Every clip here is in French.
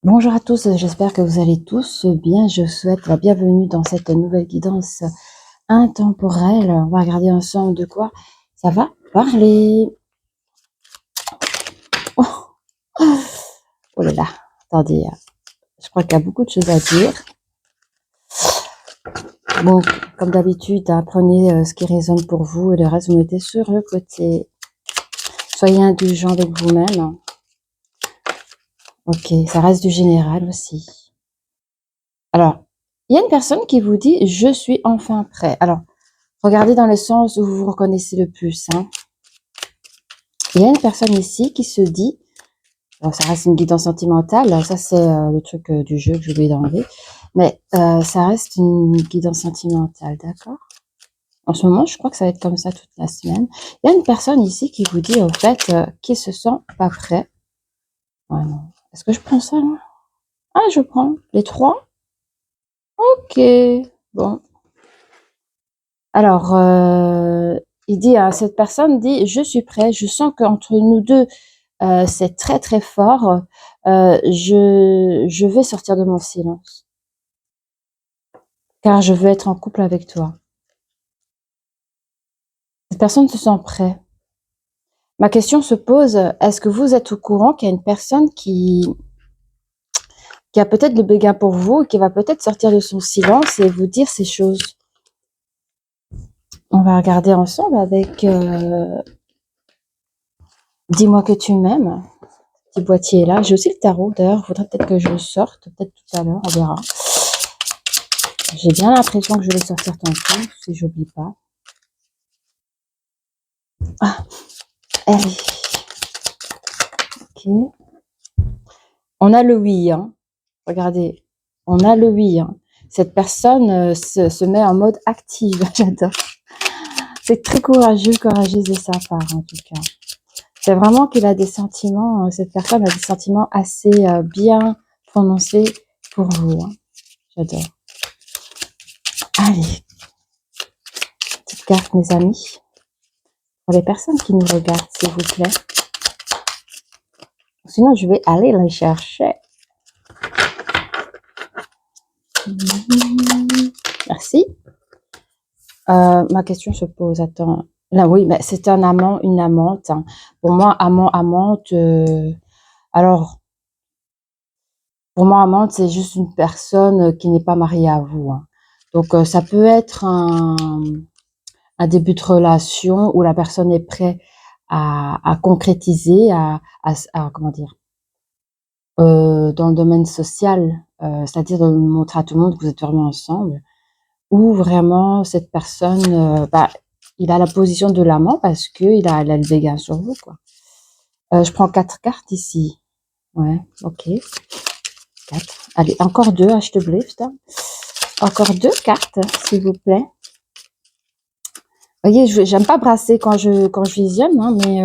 Bonjour à tous, j'espère que vous allez tous bien. Je vous souhaite la bienvenue dans cette nouvelle guidance intemporelle. On va regarder ensemble de quoi ça va parler. Oh, oh là là, attendez, je crois qu'il y a beaucoup de choses à dire. Bon, comme d'habitude, prenez ce qui résonne pour vous et le reste vous mettez sur le côté. Soyez indulgents avec vous-même. Ok, ça reste du général aussi. Alors, il y a une personne qui vous dit « Je suis enfin prêt ». Alors, regardez dans le sens où vous vous reconnaissez le plus. Il y a une personne ici qui se dit, alors ça reste une guidance sentimentale, ça c'est le truc du jeu que j'ai oublié d'enlever, mais ça reste une guidance sentimentale, d'accord? En ce moment, je crois que ça va être comme ça toute la semaine. Il y a une personne ici qui vous dit, en fait, qui se sent pas prêt. Ouais, non. Est-ce que je prends ça, là? Ah, je prends les trois. Ok, bon. Alors, il dit, cette personne dit, je suis prêt, je sens qu'entre nous deux, c'est très très fort. Je vais sortir de mon silence, car je veux être en couple avec toi. Cette personne se sent prêt. Ma question se pose, est-ce que vous êtes au courant qu'il y a une personne qui a peut-être le béguin pour vous, qui va peut-être sortir de son silence et vous dire ces choses? On va regarder ensemble avec Dis-moi que tu m'aimes. Petit boîtier là. J'ai aussi le tarot d'ailleurs. Il faudrait peut-être que je le sorte, peut-être tout à l'heure, on verra. J'ai bien l'impression que je vais sortir tantôt, si j'oublie pas. Ah, allez. Ok. On a le oui, hein. Regardez, on a le oui. Hein. Cette personne se met en mode active. J'adore. C'est très courageuse de sa part, en tout cas. C'est vraiment qu'il a des sentiments, cette personne a des sentiments assez bien prononcés pour vous. Hein. J'adore. Allez, petite carte, mes amis. Pour les personnes qui nous regardent, s'il vous plaît. Sinon, je vais aller les chercher. Merci. Ma question se pose, attends. Là, oui, mais c'est un amant, une amante. Hein. Pour moi, amant, amante, alors, pour moi, amante, c'est juste une personne qui n'est pas mariée à vous. Hein. Donc, ça peut être un début de relation où la personne est prête à concrétiser, comment dire, dans le domaine social, c'est-à-dire de montrer à tout le monde que vous êtes vraiment ensemble, ou vraiment cette personne, il a la position de l'amant parce qu'il a le béguin sur vous, quoi. Je prends 4 cartes ici. Ouais, ok. 4. Allez, encore 2, alsjeblieft. Encore 2 cartes, s'il vous plaît. Vous voyez, j'aime pas brasser quand je visionne, hein, mais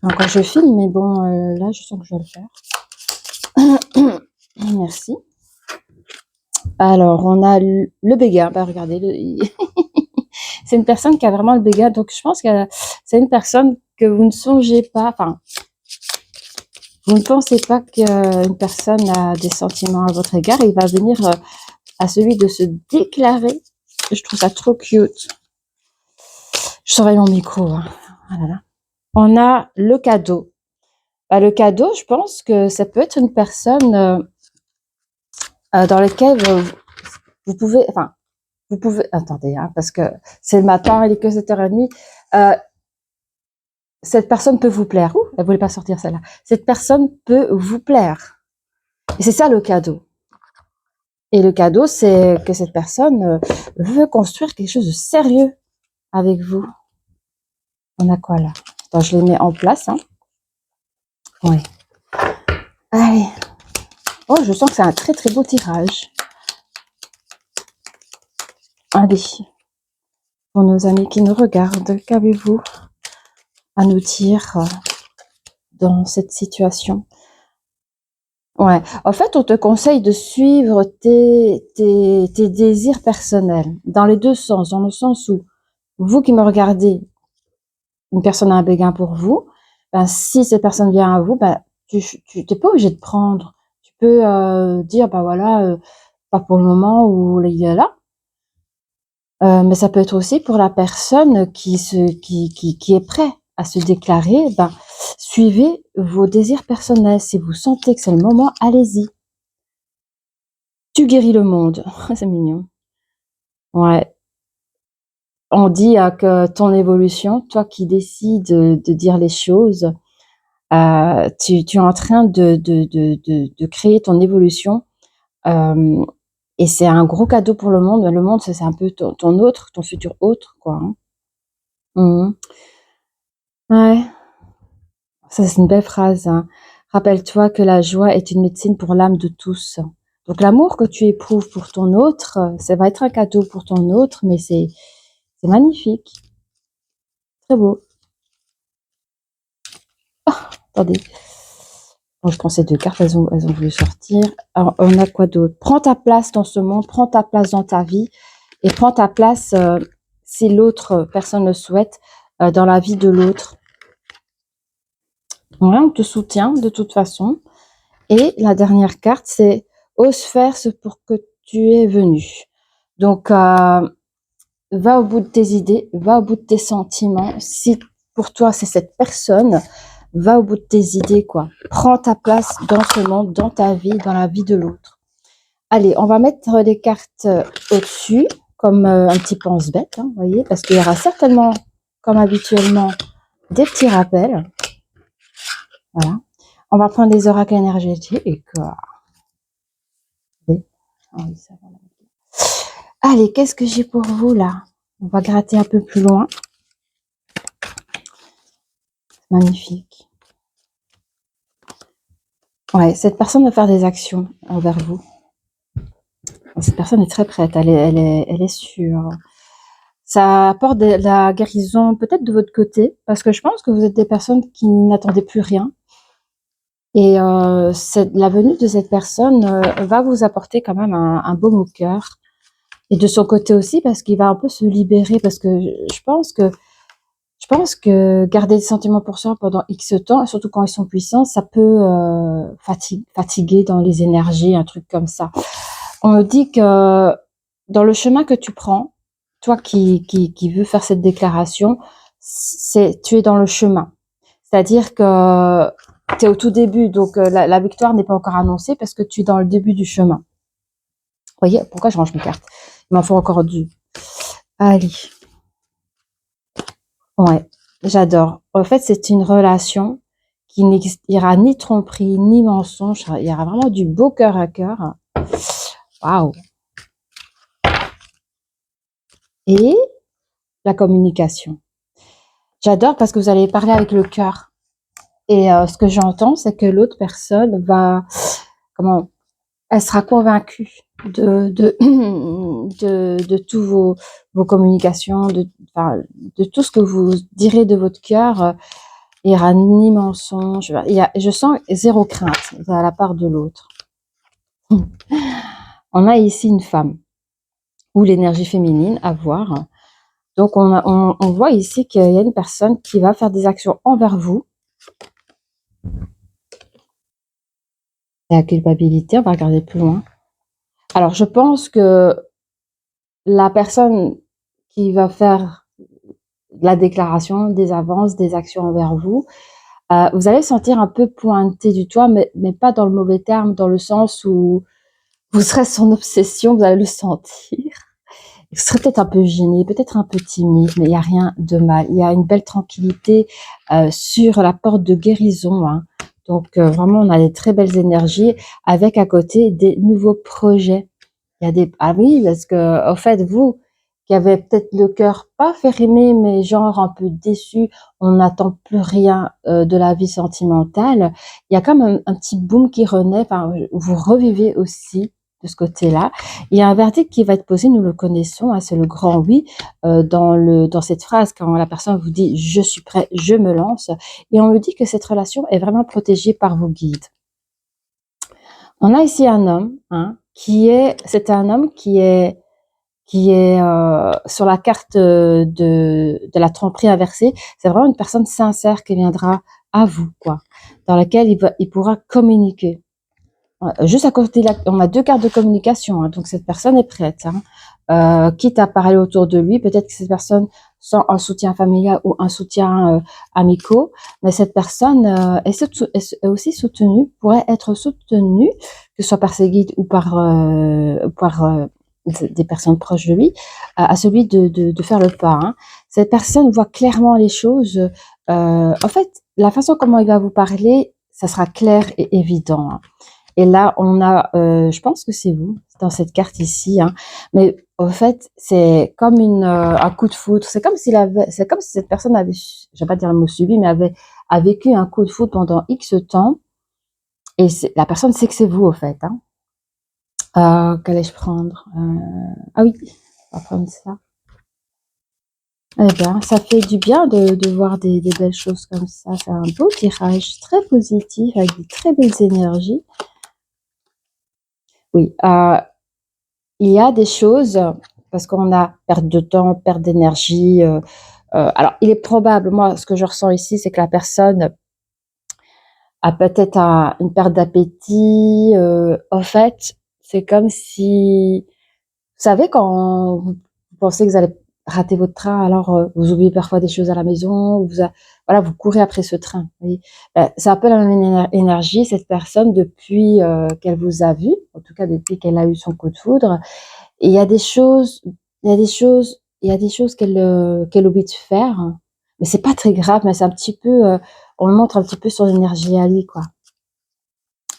quand je filme, mais bon, là, je sens que je vais le faire. Merci. Alors, on a le béguin. Bah, regardez, c'est une personne qui a vraiment le béguin. Donc, je pense que c'est une personne que vous ne songez pas, enfin, vous ne pensez pas qu'une personne a des sentiments à votre égard. Il va venir à celui de se déclarer. Je trouve ça trop cute. Je surveille mon micro. Hein. Ah là là. On a le cadeau. Bah, le cadeau, je pense que ça peut être une personne dans laquelle vous pouvez, enfin, vous pouvez, attendez, hein, parce que c'est le matin, il est que 7h30. Cette personne peut vous plaire. Ouh, elle voulait pas sortir celle-là. Cette personne peut vous plaire. Et c'est ça le cadeau. Et le cadeau, c'est que cette personne veut construire quelque chose de sérieux avec vous. On a quoi là? Attends, je les mets en place. Hein. Oui. Allez. Oh, je sens que c'est un très très beau tirage. Allez. Pour nos amis qui nous regardent, qu'avez-vous à nous dire dans cette situation? Ouais. En fait, on te conseille de suivre tes désirs personnels dans les deux sens. Dans le sens où vous qui me regardez, une personne a un béguin pour vous, ben, si cette personne vient à vous, ben, tu n'es pas obligé de prendre. Tu peux dire, bah voilà, pas pour le moment ou là. Mais ça peut être aussi pour la personne qui est prêt à se déclarer, ben, suivez vos désirs personnels. Si vous sentez que c'est le moment, allez-y. Tu guéris le monde. C'est mignon. Ouais. On dit que ton évolution, toi qui décides de dire les choses, tu es en train de créer ton évolution. Et c'est un gros cadeau pour le monde. Le monde, c'est un peu ton autre, ton futur autre, quoi. Hein. Mmh. Ouais. Ça, c'est une belle phrase. Hein. Rappelle-toi que la joie est une médecine pour l'âme de tous. Donc l'amour que tu éprouves pour ton autre, ça va être un cadeau pour ton autre, mais c'est magnifique, très beau. Attendez, bon, je prends ces deux cartes, elles ont voulu sortir. Alors, on a quoi d'autre? Prends ta place dans ce monde, prends ta place dans ta vie, et prends ta place, si l'autre personne le souhaite, dans la vie de l'autre. Ouais, on te soutient de toute façon. Et la dernière carte, c'est ose faire ce pour que tu es venu. Donc, va au bout de tes idées, va au bout de tes sentiments. Si pour toi, c'est cette personne, va au bout de tes idées, quoi. Prends ta place dans ce monde, dans ta vie, dans la vie de l'autre. Allez, on va mettre les cartes au-dessus, comme un petit pense-bête, hein, vous voyez, parce qu'il y aura certainement, comme habituellement, des petits rappels. Voilà. On va prendre les oracles énergétiques. Allez, qu'est-ce que j'ai pour vous là? On va gratter un peu plus loin. Magnifique. Ouais, cette personne va faire des actions envers vous. Cette personne est très prête, elle est sûre. Ça apporte de la guérison peut-être de votre côté, parce que je pense que vous êtes des personnes qui n'attendaient plus rien. Et la venue de cette personne va vous apporter quand même un baume au cœur. Et de son côté aussi, parce qu'il va un peu se libérer, parce que je pense que garder des sentiments pour soi pendant X temps, surtout quand ils sont puissants, ça peut fatiguer dans les énergies, un truc comme ça. On me dit que dans le chemin que tu prends, toi qui veux faire cette déclaration, tu es dans le chemin. C'est-à-dire que tu es au tout début, donc la victoire n'est pas encore annoncée parce que tu es dans le début du chemin. Vous voyez, pourquoi je range mes cartes? Il m'en faut encore deux. Allez. Ouais, j'adore. En fait, c'est une relation qui n'ira ni tromperie, ni mensonge. Il y aura vraiment du beau cœur à cœur. Waouh! Et la communication. J'adore parce que vous allez parler avec le cœur. Et ce que j'entends, c'est que l'autre personne va, elle sera convaincue de tous vos communications, de tout ce que vous direz de votre cœur. Il n'y aura ni mensonge. Je sens zéro crainte de la part de l'autre. On a ici une femme ou l'énergie féminine à voir. Donc, on voit ici qu'il y a une personne qui va faire des actions envers vous. La culpabilité, on va regarder plus loin. Alors, je pense que la personne qui va faire la déclaration, des avances, des actions envers vous, vous allez sentir un peu pointé du doigt, mais pas dans le mauvais terme, dans le sens où vous serez son obsession, vous allez le sentir. Vous serez peut-être un peu gêné, peut-être un peu timide, mais il n'y a rien de mal. Il y a une belle tranquillité sur la porte de guérison. Hein. Donc, vraiment, on a des très belles énergies avec à côté des nouveaux projets. Il y a des... Ah oui, parce que, au fait, vous qui avez peut-être le cœur pas fermé, mais genre un peu déçu, on n'attend plus rien de la vie sentimentale, il y a comme un petit boom qui renaît, enfin, vous revivez aussi de ce côté-là. Il y a un verdict qui va être posé, nous le connaissons, hein, c'est le grand oui, dans cette phrase, quand la personne vous dit « je suis prêt, je me lance », et on me dit que cette relation est vraiment protégée par vos guides. On a ici un homme, hein, c'est un homme qui est sur la carte de la tromperie inversée. C'est vraiment une personne sincère qui viendra à vous, quoi, dans laquelle il pourra communiquer. juste à côté, on a 2 cartes de communication, hein, donc cette personne est prête. Hein. Quitte à parler autour de lui, peut-être que cette personne sent un soutien familial ou un soutien amical, mais cette personne est aussi soutenue, pourrait être soutenue, que ce soit par ses guides ou par des personnes proches de lui, à celui de faire le pas. Hein. Cette personne voit clairement les choses. En fait, la façon comment il va vous parler, ça sera clair et évident. Hein. Et là, on a, je pense que c'est vous, dans cette carte ici, hein. Mais en fait, c'est comme un coup de foudre. C'est comme c'est comme si cette personne avait, je vais pas dire le mot subi, mais a vécu un coup de foudre pendant X temps. Et la personne sait que c'est vous, au fait, hein. Qu'allais-je prendre? Ah oui, on va prendre ça. Eh bien, ça fait du bien de voir des belles choses comme ça. C'est un beau tirage, très positif, avec de très belles énergies. Oui, il y a des choses, parce qu'on a perte de temps, perte d'énergie. Alors, il est probable, moi, ce que je ressens ici, c'est que la personne a peut-être une perte d'appétit. En fait, c'est comme si, vous savez, quand vous pensez que vous allez rater votre train, alors vous oubliez parfois des choses à la maison, voilà, vous courez après ce train. Oui. C'est un peu la même énergie, cette personne, depuis qu'elle vous a vu, en tout cas depuis qu'elle a eu son coup de foudre. Et il y a des choses, qu'elle oublie de faire, mais c'est pas très grave, mais c'est un petit peu, on le montre un petit peu son énergie à lui, quoi.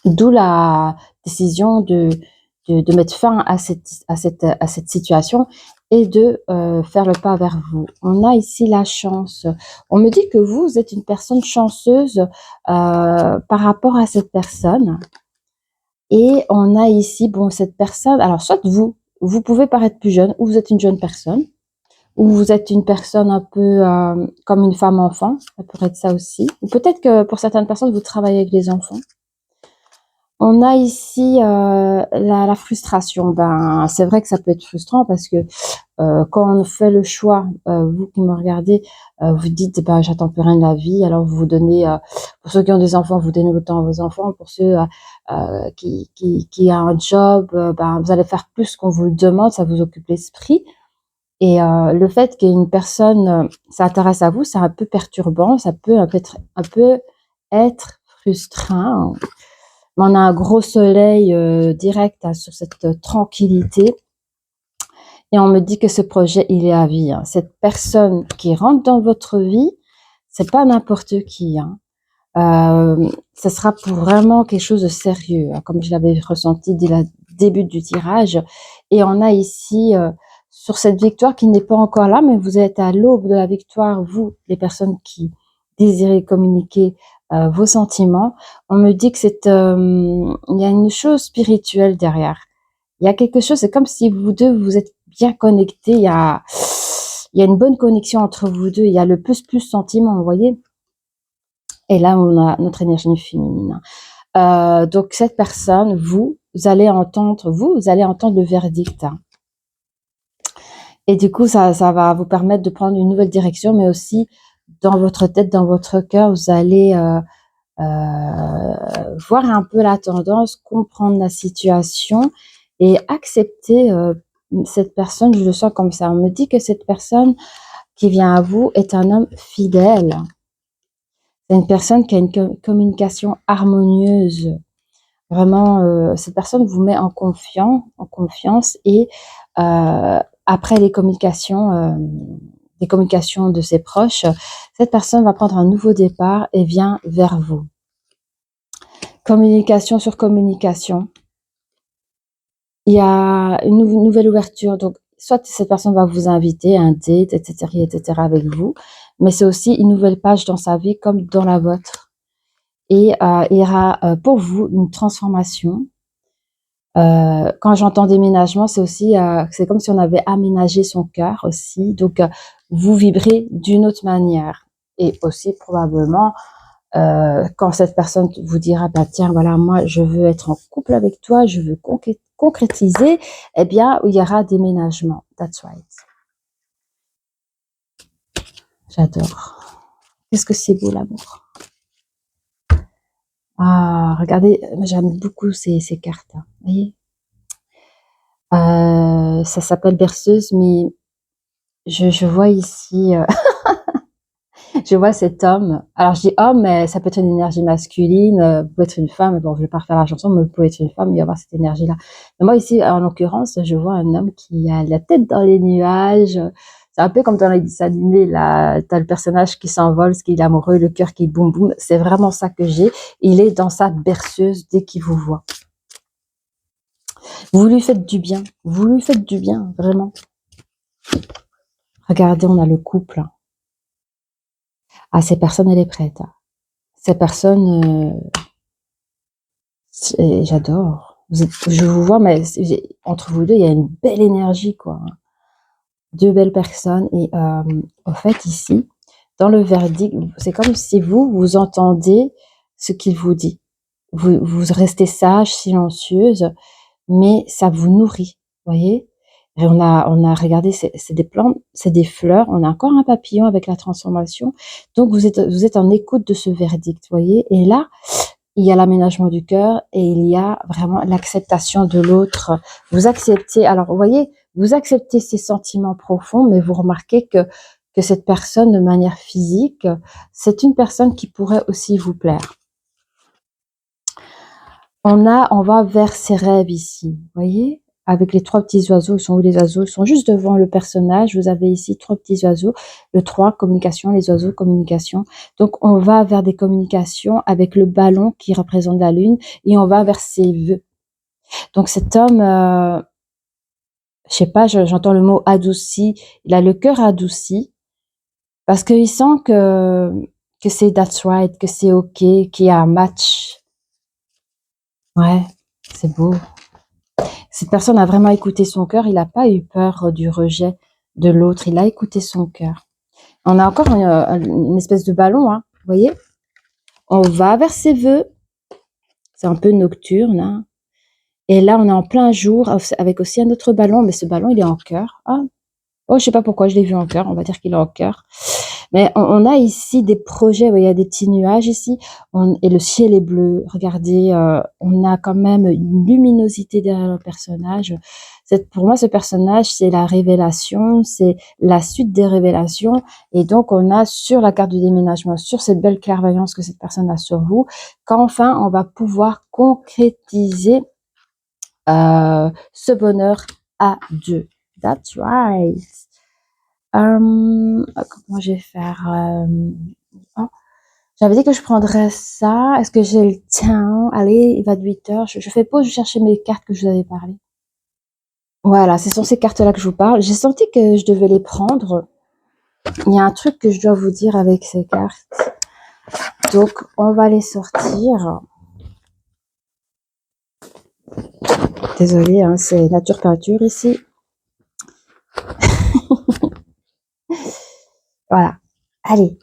D'où la décision de mettre fin à cette situation et de faire le pas vers vous. On a ici la chance. On me dit que vous êtes une personne chanceuse par rapport à cette personne. Et on a ici, bon, cette personne, alors soit vous pouvez paraître plus jeune, ou vous êtes une jeune personne, ou vous êtes une personne un peu comme une femme-enfant, ça pourrait être ça aussi. Ou peut-être que pour certaines personnes, vous travaillez avec des enfants. On a ici la frustration. Ben, c'est vrai que ça peut être frustrant parce que quand on fait le choix, vous qui me regardez, vous dites, ben, j'attends plus rien de la vie. Alors vous donnez, pour ceux qui ont des enfants, vous donnez votre temps à vos enfants. Pour ceux qui a un job, ben, vous allez faire plus qu'on vous le demande, ça vous occupe l'esprit. Et le fait qu'une personne s'intéresse à vous, c'est un peu perturbant, ça peut un peu être frustrant. On a un gros soleil direct sur cette tranquillité. Et on me dit que ce projet, il est à vie. Hein. Cette personne qui rentre dans votre vie, c'est pas n'importe qui. Hein. Ce sera pour vraiment quelque chose de sérieux, hein, comme je l'avais ressenti dès le début du tirage. Et on a ici, sur cette victoire qui n'est pas encore là, mais vous êtes à l'aube de la victoire, vous, les personnes qui désirez communiquer vos sentiments. On me dit que il y a une chose spirituelle derrière. Il y a quelque chose, c'est comme si vous deux, vous êtes bien connectés. Il y a une bonne connexion entre vous deux. Il y a le plus sentiment, vous voyez. Et là, on a notre énergie féminine. Donc, cette personne, vous allez entendre le verdict. Hein. Et du coup, ça va vous permettre de prendre une nouvelle direction, mais aussi dans votre tête, dans votre cœur, vous allez voir un peu la tendance, comprendre la situation et accepter cette personne. Je le sens comme ça. On me dit que cette personne qui vient à vous est un homme fidèle. C'est une personne qui a une communication harmonieuse. Vraiment, cette personne vous met en confiance et après les communications de ses proches, cette personne va prendre un nouveau départ et vient vers vous. Communication sur communication. Il y a une nouvelle ouverture. Donc, soit cette personne va vous inviter à un date, etc., avec vous, mais c'est aussi une nouvelle page dans sa vie comme dans la vôtre. Et il y aura pour vous une transformation. Quand j'entends déménagement, c'est aussi, c'est comme si on avait aménagé son cœur aussi. Donc, vous vibrez d'une autre manière. Et aussi probablement, quand cette personne vous dira, bah tiens, voilà, moi, je veux être en couple avec toi, je veux concrétiser, eh bien, il y aura déménagement. That's right. J'adore. Qu'est-ce que c'est beau l'amour. Ah, regardez, j'aime beaucoup ces cartes. Vous voyez, ça s'appelle berceuse, mais je vois ici, je vois cet homme. Alors je dis homme, mais ça peut être une énergie masculine, vous pouvez être une femme. Bon, je vais pas refaire la chanson, mais vous pouvez être une femme et avoir cette énergie-là. Mais moi ici, en l'occurrence, je vois un homme qui a la tête dans les nuages. C'est un peu comme dans les dessins animés, là, t'as le personnage qui s'envole, ce qui est amoureux, le cœur qui boum boum. C'est vraiment ça que j'ai. Il est dans sa berceuse dès qu'il vous voit. Vous lui faites du bien. Vous lui faites du bien, vraiment. Regardez, on a le couple. Ah, cette personne, elle est prête. Cette personne, j'adore. Je vous vois, mais entre vous deux, il y a une belle énergie, quoi. Deux belles personnes. Et au fait, ici, dans le verdict, c'est comme si vous entendez ce qu'il vous dit. Vous restez sage, silencieuse, mais ça vous nourrit, voyez. Et on a regardé, c'est des plantes, c'est des fleurs. On a encore un papillon avec la transformation. Donc vous êtes en écoute de ce verdict, voyez. Et là, il y a l'aménagement du cœur et il y a vraiment l'acceptation de l'autre. Vous acceptez, alors vous voyez, vous acceptez ces sentiments profonds, mais vous remarquez que cette personne, de manière physique, c'est une personne qui pourrait aussi vous plaire. On va vers ses rêves ici, vous voyez, avec les trois petits oiseaux. Ils sont où les oiseaux? Ils sont juste devant le personnage. Vous avez ici trois petits oiseaux. Le 3, communication, les oiseaux, communication. Donc, on va vers des communications avec le ballon qui représente la lune et on va vers ses vœux. Donc, cet homme, je sais pas, j'entends le mot adouci. Il a le cœur adouci parce qu'il sent que c'est that's right, que c'est OK, qu'il y a un match. Ouais, c'est beau. Cette personne a vraiment écouté son cœur. Il n'a pas eu peur du rejet de l'autre. Il a écouté son cœur. On a encore une espèce de ballon, hein, vous voyez. On va vers ses vœux. C'est un peu nocturne. Hein. Et là, on est en plein jour avec aussi un autre ballon. Mais ce ballon, il est en cœur. Ah. Oh, je sais pas pourquoi je l'ai vu en cœur. On va dire qu'il est en cœur. Mais on a ici des projets. Il y a des petits nuages ici. Et le ciel est bleu. Regardez, on a quand même une luminosité derrière le personnage. Pour moi, ce personnage, c'est la révélation, c'est la suite des révélations. Et donc, on a sur la carte du déménagement, sur cette belle clairvoyance que cette personne a sur vous, qu'enfin, on va pouvoir concrétiser ce bonheur à deux. That's right. Comment je vais faire oh, j'avais dit que je prendrais ça. Est-ce que j'ai le temps? Allez, il va de 8 heures. Je fais pause, je cherchais mes cartes que je vous avais parlé. Voilà, ce sont ces cartes-là que je vous parle. J'ai senti que je devais les prendre. Il y a un truc que je dois vous dire avec ces cartes. Donc, on va les sortir. Désolée, hein, c'est nature peinture ici. Voilà. Allez.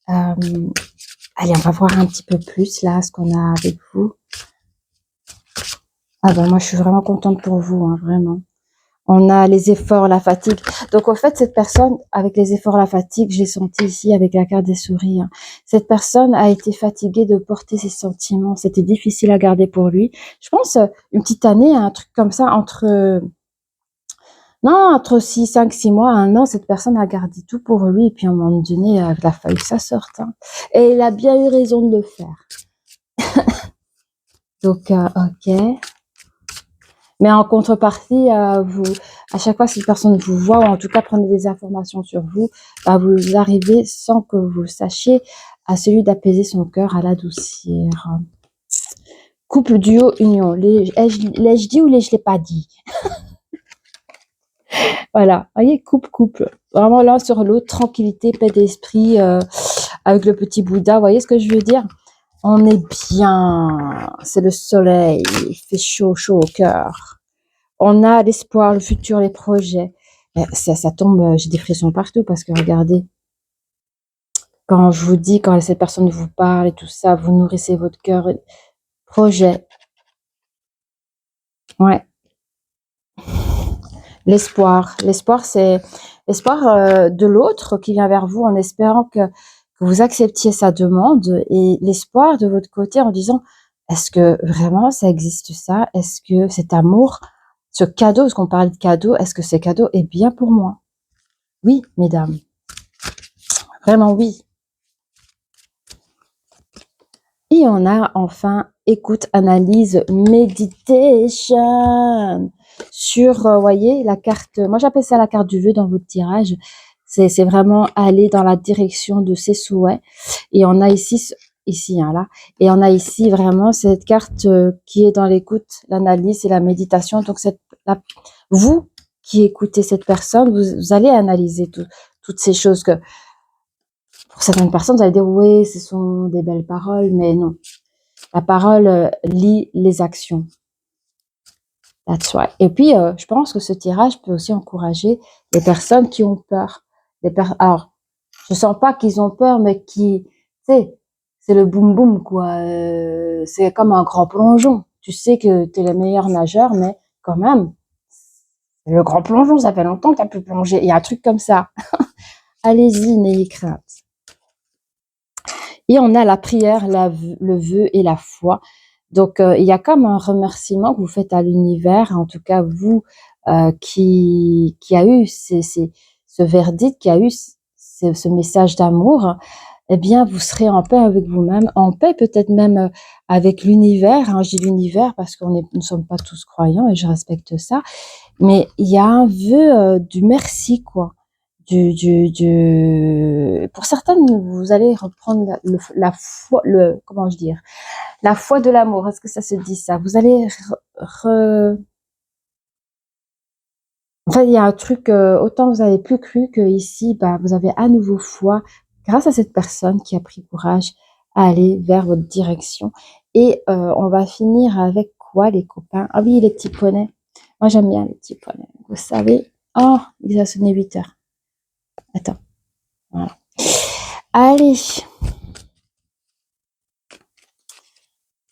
Allez, on va voir un petit peu plus là ce qu'on a avec vous. Ah ben moi je suis vraiment contente pour vous, hein, vraiment. On a les efforts, la fatigue. Donc, en fait, cette personne, avec les efforts, la fatigue, j'ai senti ici avec la carte des souris, hein, cette personne a été fatiguée de porter ses sentiments. C'était difficile à garder pour lui. Je pense une petite année, un truc comme ça, entre 5, 6 mois, 1 an, cette personne a gardé tout pour lui. Et puis, à un moment donné, il a fallu que ça sorte. Hein. Et il a bien eu raison de le faire. Donc, ok. Mais en contrepartie, à chaque fois que cette personne vous voit, ou en tout cas prenez des informations sur vous, vous arrivez, sans que vous le sachiez, à celui d'apaiser son cœur, à l'adoucir. Couple, duo, union. L'ai-je dit ou l'ai-je l'ai pas dit? Voilà, voyez, couple. Vraiment l'un sur l'autre, tranquillité, paix d'esprit, avec le petit Bouddha. Vous voyez ce que je veux dire? On est bien, c'est le soleil, il fait chaud au cœur. On a l'espoir, le futur, les projets. Ça tombe, j'ai des frissons partout parce que regardez, quand je vous dis, quand cette personne vous parle et tout ça, vous nourrissez votre cœur. Projet. Ouais. L'espoir. L'espoir, c'est l'espoir de l'autre qui vient vers vous en espérant que vous acceptiez sa demande et l'espoir de votre côté en disant Est-ce que vraiment ça existe ça? Est-ce que cet amour, ce cadeau, parce qu'on parle de cadeau, est-ce que ce cadeau est bien pour moi? Oui, mesdames, vraiment oui. Et on a enfin écoute, analyse, meditation sur, voyez, la carte, moi j'appelle ça la carte du vœu dans votre tirage. C'est vraiment aller dans la direction de ses souhaits. Et on a ici, hein, là, et on a ici vraiment cette carte qui est dans l'écoute, l'analyse et la méditation. Donc, vous qui écoutez cette personne, vous allez analyser toutes ces choses que, pour certaines personnes, vous allez dire, oui, ce sont des belles paroles, mais non. La parole lie les actions. That's right. Et puis, je pense que ce tirage peut aussi encourager les personnes qui ont peur. Alors, je sens pas qu'ils ont peur, mais tu sais, c'est le boum boum, quoi. C'est comme un grand plongeon. Tu sais que tu es le meilleur nageur, mais quand même, le grand plongeon, ça fait longtemps que tu as pu plonger. Il y a un truc comme ça. Allez-y, n'ayez crainte. Et on a la prière, le vœu et la foi. Donc, il y a comme un remerciement que vous faites à l'univers, en tout cas vous qui a eu ce verdict, qui a eu ce message d'amour, eh bien, vous serez en paix avec vous-même, en paix peut-être même avec l'univers. Hein, je dis l'univers parce nous ne sommes pas tous croyants et je respecte ça. Mais il y a un vœu du merci, quoi. Pour certaines, vous allez reprendre la foi, comment je dire, la foi de l'amour. Est-ce que ça se dit ça? Vous allez enfin, il y a un truc, autant vous avez plus cru que ici, bah, vous avez à nouveau foi grâce à cette personne qui a pris courage à aller vers votre direction. Et on va finir avec quoi, les copains? Ah oui, les petits poneys. Moi, j'aime bien les petits poneys. Vous savez, oh, il a sonné 8 heures. Attends, voilà. Allez,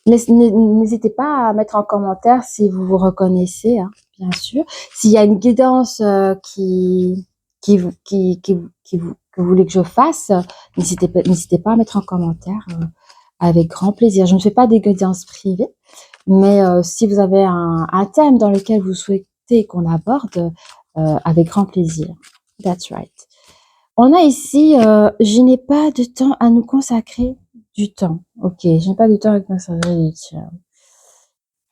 n'hésitez pas à mettre en commentaire si vous vous reconnaissez, hein, bien sûr. S'il y a une guidance que vous voulez que je fasse, n'hésitez pas à mettre en commentaire avec grand plaisir. Je ne fais pas des guidances privées, mais si vous avez un thème dans lequel vous souhaitez qu'on aborde, avec grand plaisir. That's right. On a ici, je n'ai pas de temps à nous consacrer du temps. Ok, je n'ai pas de temps à nous consacrer du temps.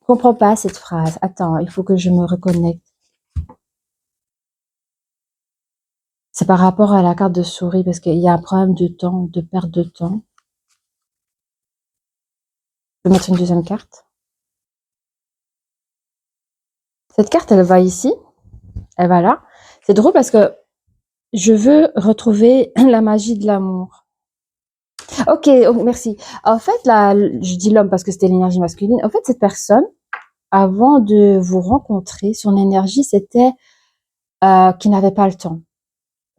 Je comprends pas cette phrase. Attends, il faut que je me reconnecte. C'est par rapport à la carte de souris parce qu'il y a un problème de temps, de perte de temps. Je vais mettre une deuxième carte. Cette carte, elle va ici. Elle va là. C'est drôle parce que je veux retrouver la magie de l'amour. Ok, oh, merci. En fait, là, je dis l'homme parce que c'était l'énergie masculine. En fait, cette personne, avant de vous rencontrer, son énergie, c'était qu'il n'avait pas le temps.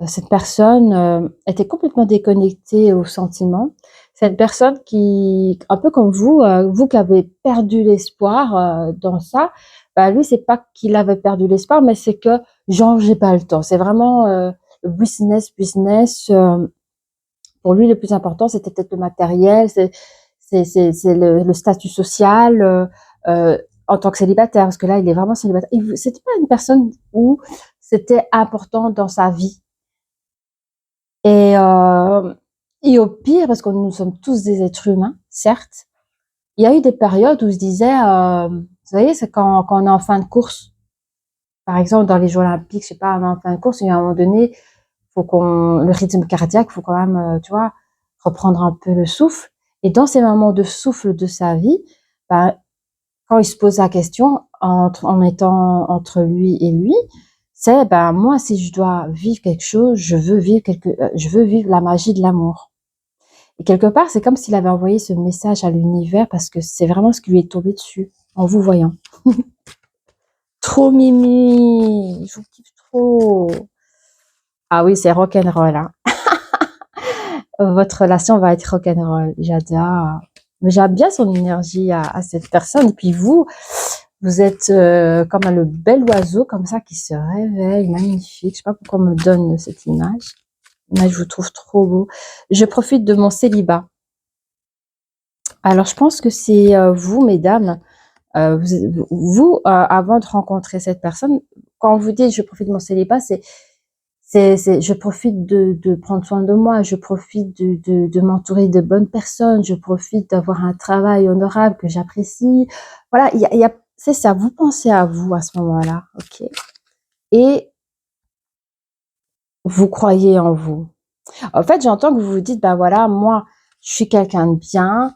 Cette personne était complètement déconnectée aux sentiments. C'est une personne qui, un peu comme vous qui avez perdu l'espoir dans ça, bah lui, c'est pas qu'il avait perdu l'espoir, mais c'est que genre j'ai pas le temps. C'est vraiment le business. Pour lui, le plus important, c'était peut-être le matériel, c'est le statut social en tant que célibataire, parce que là, il est vraiment célibataire. C'était pas une personne où c'était important dans sa vie. Et au pire, parce que nous sommes tous des êtres humains, certes, il y a eu des périodes où je disais, vous voyez, c'est quand on est en fin de course. Par exemple, dans les Jeux Olympiques, je sais pas, on est en fin de course, et à un moment donné, le rythme cardiaque, faut quand même, tu vois, reprendre un peu le souffle. Et dans ces moments de souffle de sa vie, ben, quand il se pose la question, en étant entre lui et lui, c'est, ben, moi, si je dois vivre quelque chose, je veux vivre la magie de l'amour. Et quelque part, c'est comme s'il avait envoyé ce message à l'univers parce que c'est vraiment ce qui lui est tombé dessus en vous voyant. Trop mimi, je vous kiffe trop. Ah oui, c'est rock'n'roll, hein. Votre relation va être rock'n'roll. J'adore. Mais j'aime bien son énergie à cette personne. Et puis vous êtes comme le bel oiseau comme ça qui se réveille, magnifique. Je sais pas pourquoi on me donne cette image. Mais je vous trouve trop beau. Je profite de mon célibat. Alors, je pense que c'est vous, mesdames, avant de rencontrer cette personne, quand vous dites je profite de mon célibat, je profite de prendre soin de moi, je profite de m'entourer de bonnes personnes, je profite d'avoir un travail honorable que j'apprécie. Voilà, c'est ça, vous pensez à vous à ce moment-là, ok? Et vous croyez en vous. En fait, j'entends que vous vous dites, bah voilà, moi, je suis quelqu'un de bien.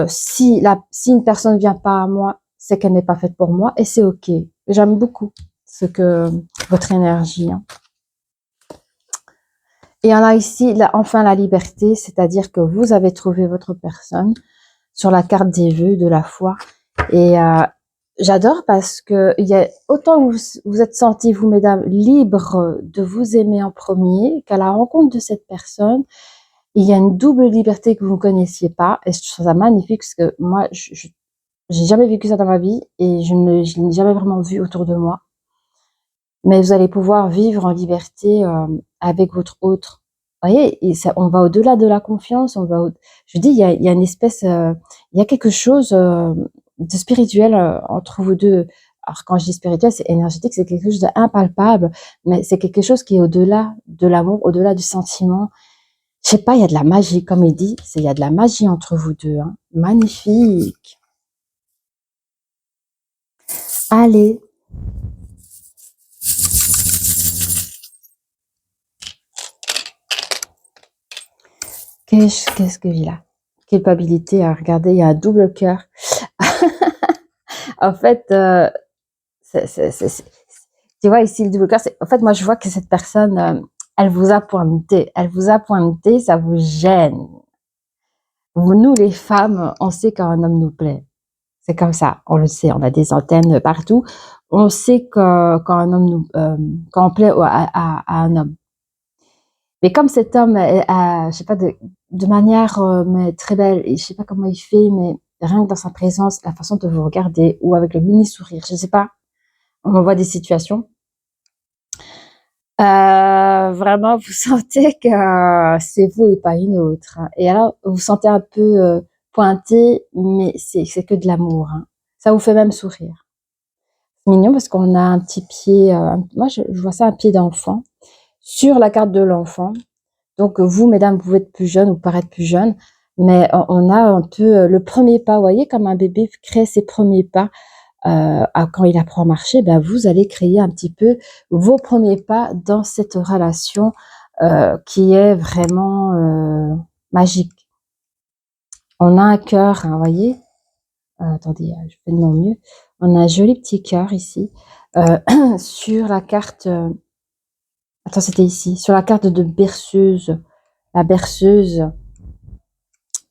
Si une personne vient pas à moi, c'est qu'elle n'est pas faite pour moi et c'est ok. J'aime beaucoup votre énergie, hein. Et on a ici, là, enfin, la liberté, c'est-à-dire que vous avez trouvé votre personne sur la carte des vœux de la foi. Et j'adore parce que autant vous êtes sentis, vous, mesdames, libres de vous aimer en premier, qu'à la rencontre de cette personne, il y a une double liberté que vous ne connaissiez pas. Et je trouve ça magnifique parce que moi, j'ai jamais vécu ça dans ma vie et je n'ai jamais vraiment vu autour de moi. Mais vous allez pouvoir vivre en liberté avec votre autre. Vous voyez, et ça, on va au-delà de la confiance. Je dis, il y a une espèce, il y a quelque chose de spirituel entre vous deux. Alors quand je dis spirituel, c'est énergétique, c'est quelque chose d'impalpable, mais c'est quelque chose qui est au-delà de l'amour, au-delà du sentiment. Je sais pas, il y a de la magie, comme il dit, il y a de la magie entre vous deux, hein. Magnifique. Allez. Qu'est-ce que j'ai là? Culpabilité, à regarder, il y a un double cœur. En fait, tu vois ici le double cœur, en fait, moi je vois que cette personne, elle vous a pointé, ça vous gêne. Nous les femmes, on sait quand un homme nous plaît. C'est comme ça, on le sait, on a des antennes partout. On sait que quand un homme quand on plaît à un homme. Mais comme cet homme, je sais pas, de manière mais très belle, et je sais pas comment il fait, mais rien que dans sa présence, la façon de vous regarder, ou avec le mini sourire, je sais pas, on voit des situations. Vraiment, vous sentez que c'est vous et pas une autre, hein. Et alors, vous sentez un peu pointé, mais c'est que de l'amour, hein. Ça vous fait même sourire. C'est mignon parce qu'on a un petit pied, moi je vois ça, un pied d'enfant, sur la carte de l'enfant. Donc vous, mesdames, vous pouvez être plus jeune ou paraître plus jeune, mais on a un peu le premier pas, vous voyez, comme un bébé crée ses premiers pas quand il apprend à marcher, ben vous allez créer un petit peu vos premiers pas dans cette relation qui est vraiment magique. On a un cœur, hein, vous voyez, attendez, je fais de mon mieux. On a un joli petit cœur ici sur la carte. Attends, c'était ici, sur la carte de berceuse, la berceuse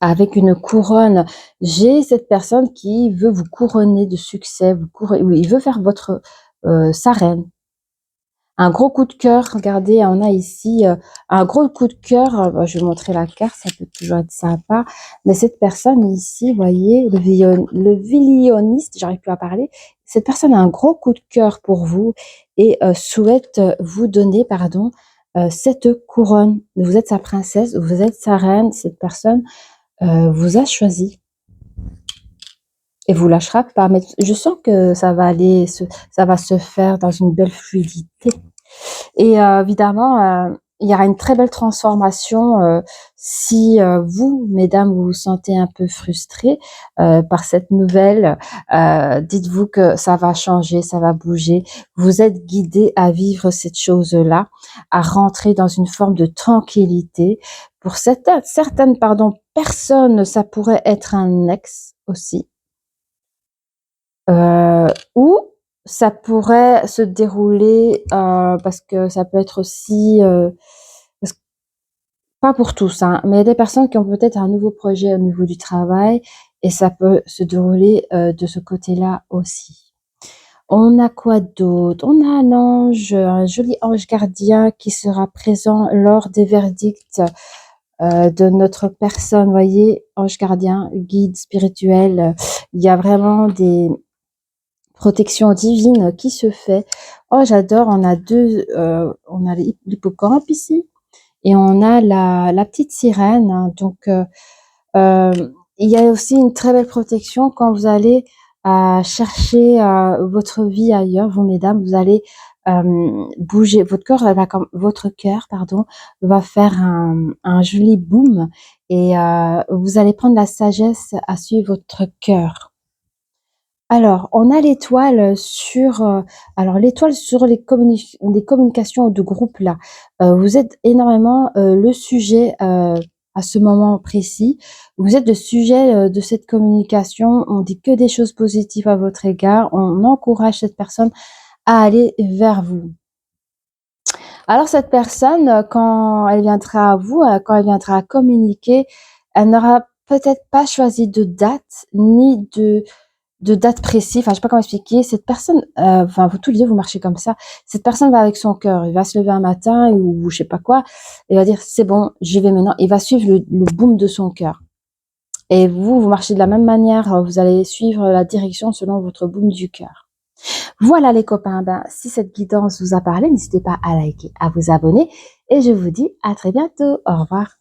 avec une couronne. J'ai cette personne qui veut vous couronner de succès, oui, il veut faire sa reine. Un gros coup de cœur, regardez, on a ici un gros coup de cœur. Je vais montrer la carte, ça peut toujours être sympa. Mais cette personne ici, vous voyez, le violoniste, j'arrive plus à parler. Cette personne a un gros coup de cœur pour vous et souhaite vous donner, pardon, cette couronne. Vous êtes sa princesse, vous êtes sa reine. Cette personne vous a choisi et vous lâchera pas. Mais je sens que ça va se faire dans une belle fluidité. Et évidemment, il y aura une très belle transformation si vous, mesdames, vous vous sentez un peu frustrées par cette nouvelle. Dites-vous que ça va changer, ça va bouger. Vous êtes guidés à vivre cette chose-là, à rentrer dans une forme de tranquillité. Pour certaines personnes, ça pourrait être un ex aussi. Ou ça pourrait se dérouler parce que ça peut être aussi pas pour tous, hein, mais il y a des personnes qui ont peut-être un nouveau projet au niveau du travail et ça peut se dérouler de ce côté-là aussi. On a quoi d'autre? On a un joli ange gardien qui sera présent lors des verdicts de notre personne. Voyez, ange gardien, guide spirituel, il y a vraiment des protection divine qui se fait. Oh, j'adore, on a l'hippocampe ici et on a la petite sirène, hein. Donc il y a aussi une très belle protection quand vous allez chercher votre vie ailleurs, vous mesdames, vous allez bouger, votre cœur, pardon, va faire un joli boom et vous allez prendre la sagesse à suivre votre cœur. Alors, on a l'étoile sur, alors l'étoile sur les communications de groupe là. Vous êtes énormément le sujet à ce moment précis. Vous êtes le sujet de cette communication. On dit que des choses positives à votre égard. On encourage cette personne à aller vers vous. Alors cette personne, quand elle viendra à vous, quand elle viendra communiquer, elle n'aura peut-être pas choisi de date ni de date précise, enfin je sais pas comment expliquer, cette personne, enfin vous tous les deux vous marchez comme ça, cette personne va avec son cœur, il va se lever un matin ou je sais pas quoi, il va dire c'est bon, j'y vais maintenant, il va suivre le boom de son cœur. Et vous marchez de la même manière, vous allez suivre la direction selon votre boom du cœur. Voilà les copains, ben, si cette guidance vous a parlé, n'hésitez pas à liker, à vous abonner et je vous dis à très bientôt. Au revoir.